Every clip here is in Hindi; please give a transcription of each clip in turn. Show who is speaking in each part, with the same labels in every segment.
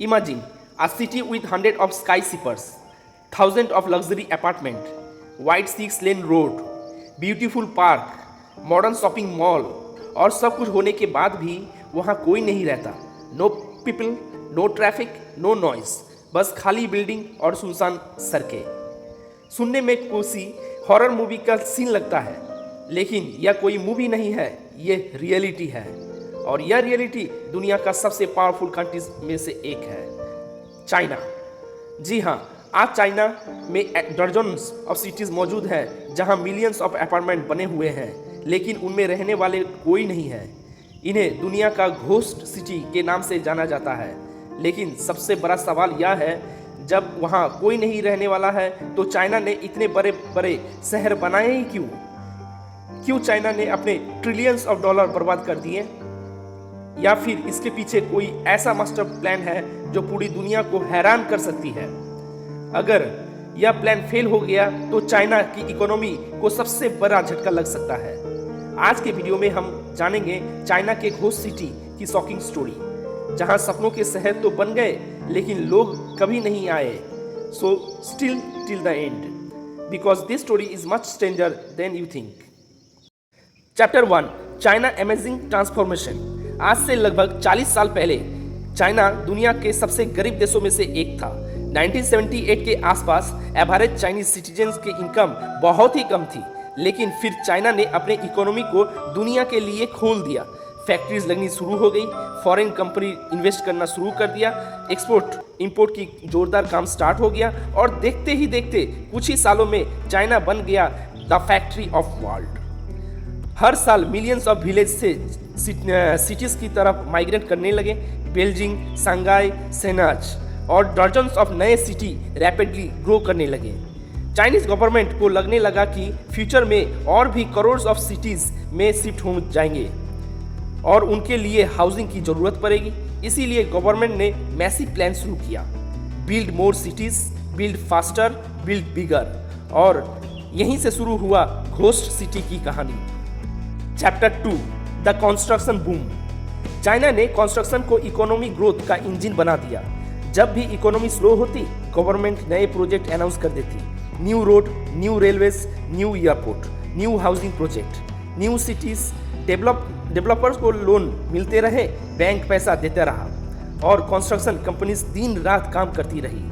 Speaker 1: Imagine a city with hundreds of skyscrapers, thousands of luxury apartments, wide 6-lane road, beautiful park, modern shopping mall और सब कुछ होने के बाद भी वहाँ कोई नहीं रहता. No people, no traffic, no noise, बस खाली बिल्डिंग और सुनसान सड़कें. सुनने में कोई हॉरर मूवी का सीन लगता है, लेकिन यह कोई मूवी नहीं है, ये रियलिटी है. और यह रियलिटी दुनिया का सबसे पावरफुल कंट्रीज में से एक है, चाइना. जी हाँ, आज चाइना में दर्जन्स ऑफ सिटीज़ मौजूद हैं जहां मिलियंस ऑफ अपार्टमेंट बने हुए हैं, लेकिन उनमें रहने वाले कोई नहीं है. इन्हें दुनिया का घोस्ट सिटी के नाम से जाना जाता है. लेकिन सबसे बड़ा सवाल यह है, जब वहां कोई नहीं रहने वाला है तो चाइना ने इतने बड़े बड़े शहर बनाए ही क्यों? क्यों चाइना ने अपने ट्रिलियंस ऑफ डॉलर बर्बाद कर दिए? या फिर इसके पीछे कोई ऐसा मास्टर प्लान है जो पूरी दुनिया को हैरान कर सकती है? अगर यह प्लान फेल हो गया तो चाइना की इकोनॉमी को सबसे बड़ा झटका लग सकता है. आज के वीडियो में हम जानेंगे चाइना के घोस्ट सिटी की शॉकिंग स्टोरी, जहां सपनों के शहर तो बन गए लेकिन लोग कभी नहीं आए. So still till the end, because this story is much stranger then you think. Chapter 1, China amazing transformation. आज से लगभग 40 साल पहले चाइना दुनिया के सबसे गरीब देशों में से एक था. 1978 के आसपास एवरेज चाइनीज सिटीजन्स की इनकम बहुत ही कम थी, लेकिन फिर चाइना ने अपने इकोनॉमी को दुनिया के लिए खोल दिया. फैक्ट्रीज लगनी शुरू हो गई, फॉरेन कंपनी इन्वेस्ट करना शुरू कर दिया, एक्सपोर्ट इंपोर्ट की जोरदार काम स्टार्ट हो गया और देखते ही देखते कुछ ही सालों में चाइना बन गया द फैक्ट्री ऑफ वर्ल्ड. हर साल मिलियंस ऑफ विलेज से सिटीज की तरफ माइग्रेट करने लगे. बेल्जिंग, शंघाई, शेनाज और दर्जन्स ऑफ नए सिटी रैपिडली ग्रो करने लगे. चाइनीज गवर्नमेंट को लगने लगा कि फ्यूचर में और भी करोड़ ऑफ सिटीज में शिफ्ट हो जाएंगे और उनके लिए हाउसिंग की जरूरत पड़ेगी. इसीलिए गवर्नमेंट ने मैसिव प्लान शुरू किया. Build more cities, build faster, build bigger. और यहीं से शुरू हुआ घोस्ट सिटी की कहानी. Chapter 2, the construction boom. China ने कंस्ट्रक्शन को इकोनॉमी ग्रोथ का इंजन बना दिया. जब भी इकोनॉमी स्लो होती, गवर्नमेंट नए प्रोजेक्ट अनाउंस कर देती. New road, new railways, new airport, new housing project, new cities. Developers को लोन मिलते रहे, बैंक पैसा देते रहा और कंस्ट्रक्शन कंपनीज दिन रात काम करती रही.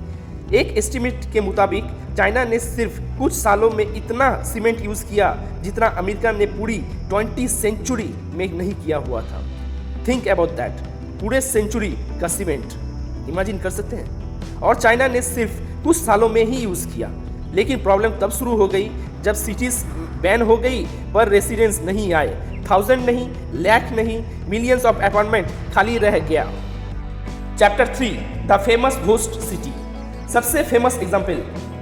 Speaker 1: एक एस्टिमेट के मुताबिक चाइना ने सिर्फ कुछ सालों में इतना सीमेंट यूज़ किया जितना अमेरिका ने पूरी 20वीं सेंचुरी में नहीं किया हुआ था. थिंक अबाउट दैट, पूरे सेंचुरी का सीमेंट इमेजिन कर सकते हैं. और चाइना ने सिर्फ कुछ सालों में ही यूज़ किया. लेकिन प्रॉब्लम तब शुरू हो गई जब सिटीज़ बैन हो गई पर रेसिडेंट्स नहीं आए. 1000 नहीं, लाख नहीं, मिलियंस ऑफ अपार्टमेंट खाली रह गया. Chapter 3, the famous ghost city. सबसे फेमस एग्जाम्पल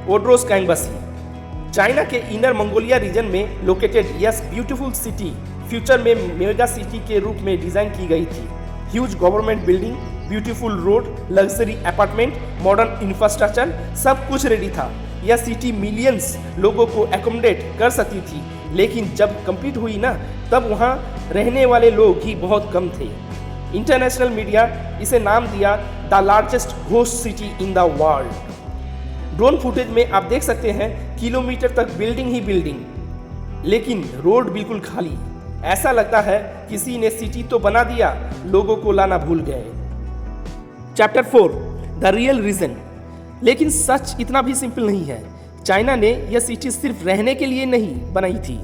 Speaker 1: ओड्रोस कैंगबसी. चाइना के इनर मंगोलिया रीजन में located yes beautiful city future में मेगा सिटी के रूप में डिजाइन की गई थी. Huge government building, beautiful road, luxury apartment, modern infrastructure, सब कुछ रेडी था. यह सिटी मिलियंस लोगों को एकोमोडेट कर सकती थी. लेकिन जब कंप्लीट हुई ना, तब वहाँ रहने वाले लोग ही बहुत कम थे. इंटरनेशनल मीडिया इसे नाम दिया the largest ghost city in the world. Drone footage में आप देख सकते हैं किलोमीटर तक बिल्डिंग ही बिल्डिंग, लेकिन रोड बिल्कुल खाली. ऐसा लगता है किसी ने सिटी तो बना दिया, लोगों को लाना भूल गए. Chapter 4, the real reason. लेकिन सच इतना भी सिंपल नहीं है. चाइना ने यह सिटी सिर्फ रहने के लिए नहीं बनाई थी.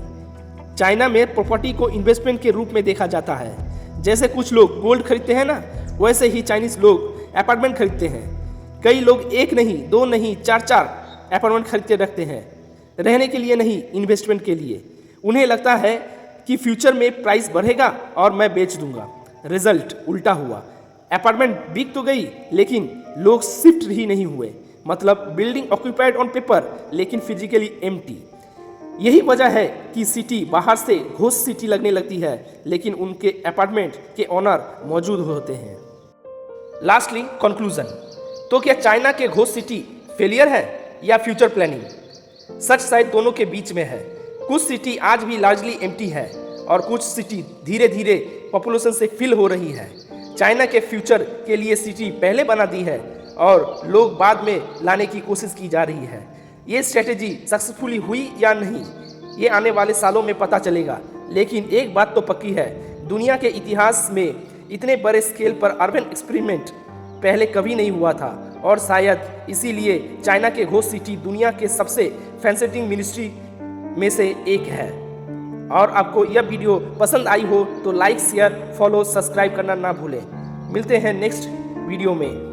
Speaker 1: चाइना में प्रॉपर्टी को इन्वेस्टमेंट के रूप में देखा जाता है. जैसे कुछ लोग गोल्ड खरीदते हैं ना, वैसे ही चाइनीज लोग अपार्टमेंट खरीदते हैं. कई लोग एक नहीं, दो नहीं, 4-4 अपार्टमेंट खरीद के रखते हैं, रहने के लिए नहीं, इन्वेस्टमेंट के लिए. उन्हें लगता है कि फ्यूचर में प्राइस बढ़ेगा और मैं बेच दूंगा. रिजल्ट उल्टा हुआ. अपार्टमेंट बिक तो गई, लेकिन लोग शिफ्ट ही नहीं हुए. मतलब बिल्डिंग ऑक्यूपाइड ऑन पेपर लेकिन फिजिकली एम्प्टी. यही वजह है कि सिटी बाहर से घोस्ट सिटी लगने लगती है, लेकिन उनके अपार्टमेंट के ओनर मौजूद होते हैं. Lastly conclusion. तो क्या चाइना के घोस्ट सिटी फेलियर है या फ्यूचर प्लानिंग? सच शायद दोनों के बीच में है. कुछ सिटी आज भी लार्जली एम्प्टी है और कुछ सिटी धीरे धीरे पॉपुलेशन से फिल हो रही है. चाइना के फ्यूचर के लिए सिटी पहले बना दी है और लोग बाद में लाने की कोशिश की जा रही है। ये स्ट्रेटेजी सक्सेसफुली हुई या नहीं, ये आने वाले सालों में पता चलेगा। लेकिन एक बात तो पक्की है, दुनिया के इतिहास में इतने बड़े स्केल पर अर्बन एक्सपेरिमेंट पहले कभी नहीं हुआ था और शायद इसीलिए चाइना के घोस्ट सिटी दुनिया के सबसे फैसिनेटिंग मिनिस्ट्री में से एक है। और आपको यह वीडियो पसंद आई हो तो लाइक, शेयर, फॉलो, सब्सक्राइब करना ना भूलें। मिलते हैं नेक्स्ट वीडियो में।